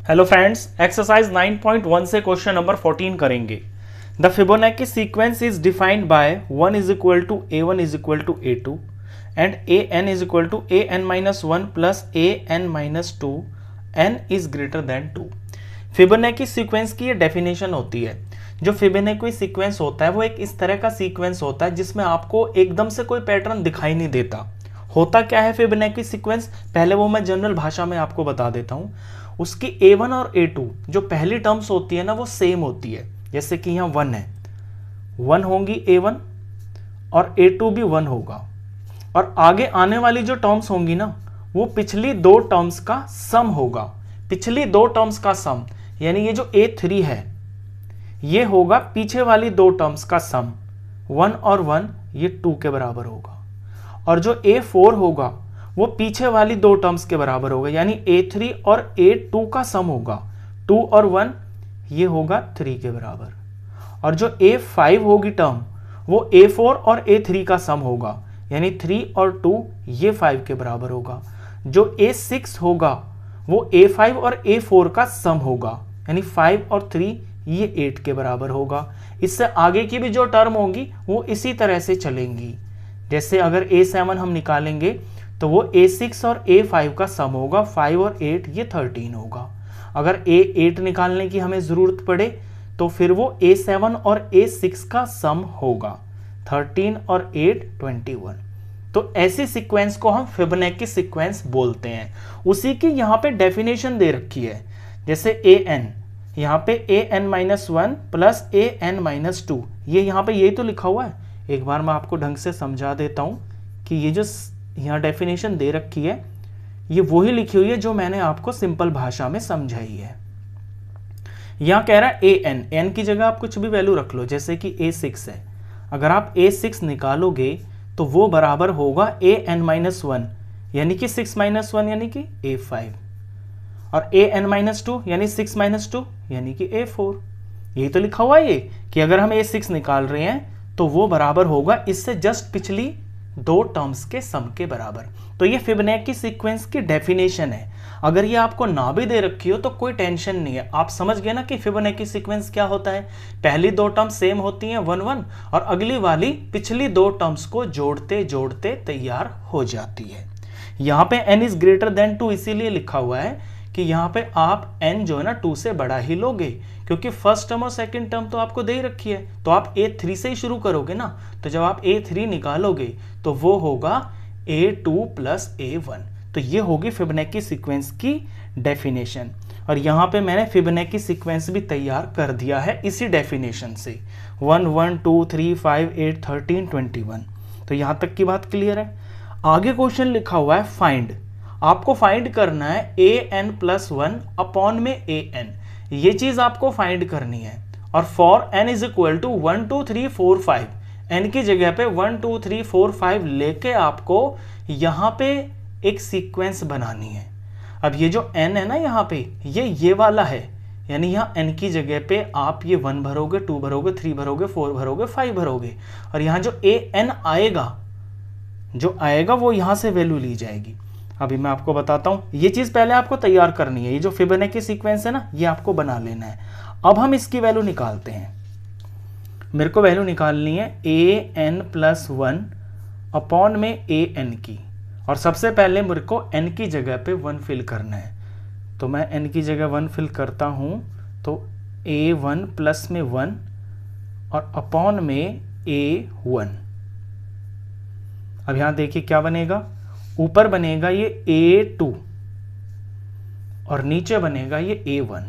Hello friends, exercise 9.1 से question number 14 करेंगे। The Fibonacci sequence is defined by 1 is equal to a1 is equal to a2 and an is equal to an minus 1 plus an minus 2 n is greater than 2। Fibonacci sequence की ये definition होती है। जो Fibonacci sequence होता है वो एक इस तरह का सीक्वेंस होता है जिसमें आपको एकदम से कोई पैटर्न दिखाई नहीं देता। होता क्या है फिबोनाची सीक्वेंस, पहले वो मैं जनरल भाषा में आपको बता देता हूं। उसकी a1 और a2 जो पहली टर्म्स होती है ना वो सेम होती है। जैसे कि यहाँ 1 है, 1 होंगी a1 और a2 भी 1 होगा, और आगे आने वाली जो टर्म्स होंगी ना वो पिछली दो टर्म्स का सम होगा। पिछली दो टर्म्स का सम यानी ये जो a3 है ये होगा पीछे वाली दो टर्म्स का सम। 1 और 1 ये 2 के बराबर होगा, और जो a4 होगा वो पीछे वाली दो टर्म्स के बराबर होगा, यानी a3 और a2 का सम होगा। 2 और 1 ये होगा 3 के बराबर, और जो a5 होगी टर्म वो a4 और a3 का सम होगा, यानी 3 और 2 ये 5 के बराबर होगा। जो a6 होगा वो a5 और a4 का सम होगा, यानी 5 और 3 ये 8 के बराबर होगा। इससे आगे की भी जो टर्म होंगी वो इसी तरह से चलेंगी। जैसे अगर a7 हम निकालेंगे तो वो a6 और a5 का सम होगा, 5 और 8 ये 13 होगा। अगर a8 निकालने की हमें जरूरत पड़े तो फिर वो a7 और a6 का सम होगा, 13 और 8 21। तो ऐसी सीक्वेंस को हम फिबोनाची सीक्वेंस बोलते हैं। उसी की यहाँ पे डेफिनेशन दे रखी है। जैसे an, यहाँ पे an-1 प्लस an-2, ये यहाँ पे यही तो लिखा हुआ है। एक बार मैं आपको ढंग से समझा देता हूँ कि ये जो यहाँ डेफिनेशन दे रखी है ये वही लिखी हुई है जो मैंने आपको सिंपल भाषा में समझाई है। यहाँ कह रहा है an की जगह आप कुछ भी वैल्यू रख लो, जैसे कि a6 है। अगर आप a6 निकालोगे तो वो बराबर होगा an-1 यानी कि 6 माइनस 1 यानी कि a5, और an-2 यानी 6 माइनस 2 यानी कि a4। यही तो लिखा हुआ है ये कि अगर हम a6 निकाल रहे हैं तो वो बराबर होगा इससे जस्ट पिछली दो टर्म्स के सम के बराबर। तो ये फिबोनाची सीक्वेंस की डेफिनेशन है। अगर ये आपको ना भी दे रखी हो तो कोई टेंशन नहीं है, आप समझ गए ना कि फिबोनाची सीक्वेंस क्या होता है। पहली दो टर्म्स सेम होती हैं 1 1, और अगली वाली पिछली दो टर्म्स को जोड़ते जोड़ते तैयार हो जाती है। यहाँ पे n इज ग्रेटर देन 2 इसीलिए लिखा हुआ है कि यहाँ पे आप n जो है ना 2 से बड़ा ही लोगे, क्योंकि फर्स्ट टर्म और सेकंड टर्म तो आपको दे ही रखी है। तो आप a3 से ही शुरू करोगे ना, तो जब आप a3 निकालोगे तो वो होगा a2 प्लस a1। तो ये होगी फिबोनाची सीक्वेंस की डेफिनेशन, और यहाँ पे मैंने फिबोनाची सीक्वेंस भी तैयार कर दिया है इसी डेफिनेशन से। 1 1 2 3 5 8 13 21। तो यहाँ तक की बात क्लियर है। आगे क्वेश्चन लिखा हुआ है फाइंड। आपको फाइंड करना है an+1 अपॉन में an, ये चीज आपको फाइंड करनी है। और for n is equal to 1 2 3 4 5, n की जगह पे 1 2 3 4 5 लेके आपको यहाँ पे एक सीक्वेंस बनानी है। अब ये जो n है ना यहाँ पे ये वाला है, यानी यहाँ n की जगह पे आप ये 1 भरोगे, 2 भरोगे, 3 भरोगे, 4 भरोगे, 5 भरोगे, और यहाँ जो an आएगा वो यहाँ से वैल्यू ली जाएगी। अभी मैं आपको बताता हूँ, ये चीज पहले आपको तैयार करनी है। ये जो फिबोनाची सीक्वेंस है ना ये आपको बना लेना है। अब हम इसकी वैल्यू निकालते हैं। मेरे को वैल्यू निकालनी है an+1 अपॉन में an की, और सबसे पहले मेरे को n की जगह पे 1 फिल करना है। तो मैं n की जगह 1 फिल करता हूँ, तो a1 प्लस में 1 और अपॉन में a1। अब यहां देखिए क्या बनेगा, ऊपर बनेगा ये a2 और नीचे बनेगा ये a1।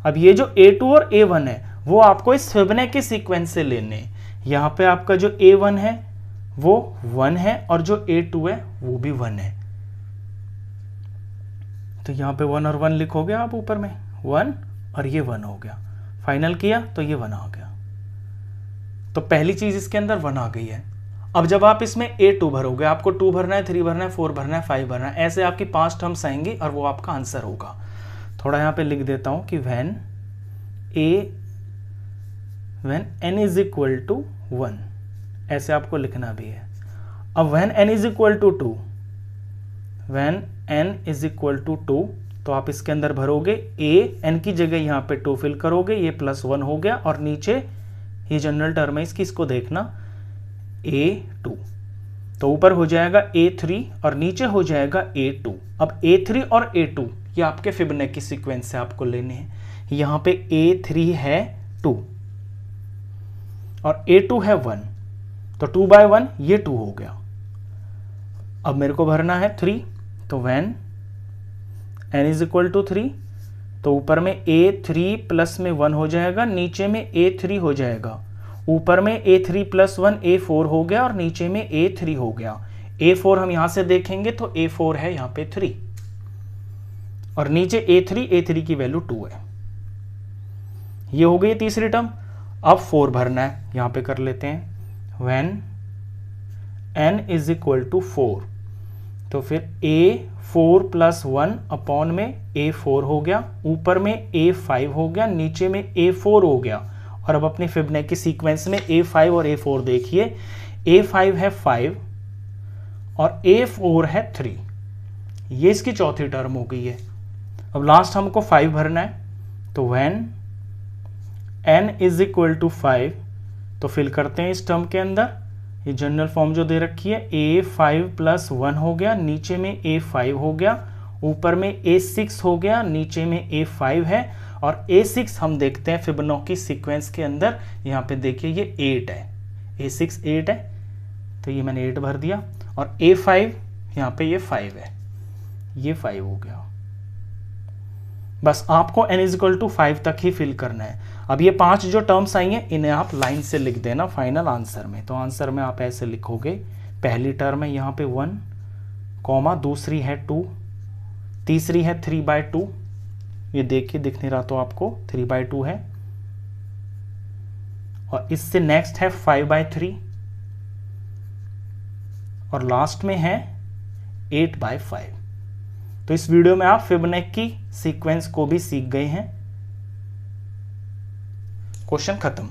अब ये जो a2 और a1 है वो आपको इस फिबोनाची सीक्वेंस से लेने। यहां पे आपका जो a1 है वो 1 है, और जो a2 है वो भी 1 है। तो यहां पे 1 और 1 लिखोगे आप ऊपर में 1, और ये 1 हो गया। फाइनल किया तो ये 1 आ गया। तो पहली चीज इसके अंदर 1 आ गई है। अब जब आप इसमें a2 भरोगे, आपको 2 भरना है, 3 भरना है, 4 भरना है, 5 भरना है, ऐसे आपकी 5 टर्म्स आएंगी और वो आपका आंसर होगा। थोड़ा यहाँ पे लिख देता हूँ कि when n is equal to 1, ऐसे आपको लिखना भी है। अब when n is equal to 2, when n is equal to 2 तो आप इसके अंदर भरोगे ए एन की जगह यहाँ पे 2 फिल करोगे, ये +1 हो गया, और नीचे ये जनरल टर्म है इसकी, इसको देखना A2, तो ऊपर हो जाएगा A3 और नीचे हो जाएगा A2। अब A3 और A2 ये आपके फिबोनाची सीक्वेंस से आपको लेने हैं। यहाँ पे A3 है 2 और A2 है 1, तो 2/1 ये 2 हो गया। अब मेरे को भरना है 3, तो when n = 3, तो ऊपर में A3 प्लस में 1 हो जाएगा, नीचे में A3 हो जाएगा। ऊपर में A3 + 1 A4 हो गया और नीचे में A3 हो गया। A4 हम यहां से देखेंगे तो A4 है यहाँ पे 3 और नीचे A3 की वैल्यू 2 है। ये हो गई तीसरी टर्म। अब 4 भरना है, यहां पे कर लेते हैं when n = 4, तो फिर A4 + 1 अपॉन में A4 हो गया, ऊपर में A5 हो गया, नीचे में A4 हो गया। और अब अपने फिबोनाची सीक्वेंस में A5 और A4 देखिए, A5 है 5 और A4 है 3, ये इसकी चौथी टर्म हो गई है। अब लास्ट हमको 5 भरना है, तो when n = 5, तो फिल करते हैं इस टर्म के अंदर। ये जनरल फॉर्म जो दे रखी है, A5 + 1 हो गया, नीचे में A5 हो गया, ऊपर में A6 हो गया, नीचे में A5 है, और A6 हम देखते हैं फिबोनाची सीक्वेंस के अंदर, यहाँ पे देखिए ये 8 है, A6 8 है, तो ये मैंने 8 भर दिया, और A5 यहाँ पे ये 5 है, ये 5 हो गया। बस आपको n = 5 तक ही फिल करना है। अब ये 5 जो टर्म्स आई हैं इन्हें आप लाइन से लिख देना फाइनल आंसर में। तो आंसर में आप ऐसे लिखोगे, पहली टर्म है यहाँ पे 1, कॉमा दूसरी है 2, तीसरी है 3/2, ये देखिए दिख नहीं रहा तो आपको 3/2 है, और इससे नेक्स्ट है 5/3, और लास्ट में है 8/5। तो इस वीडियो में आप फिबोनाची सीक्वेंस को भी सीख गए हैं। क्वेश्चन खत्म।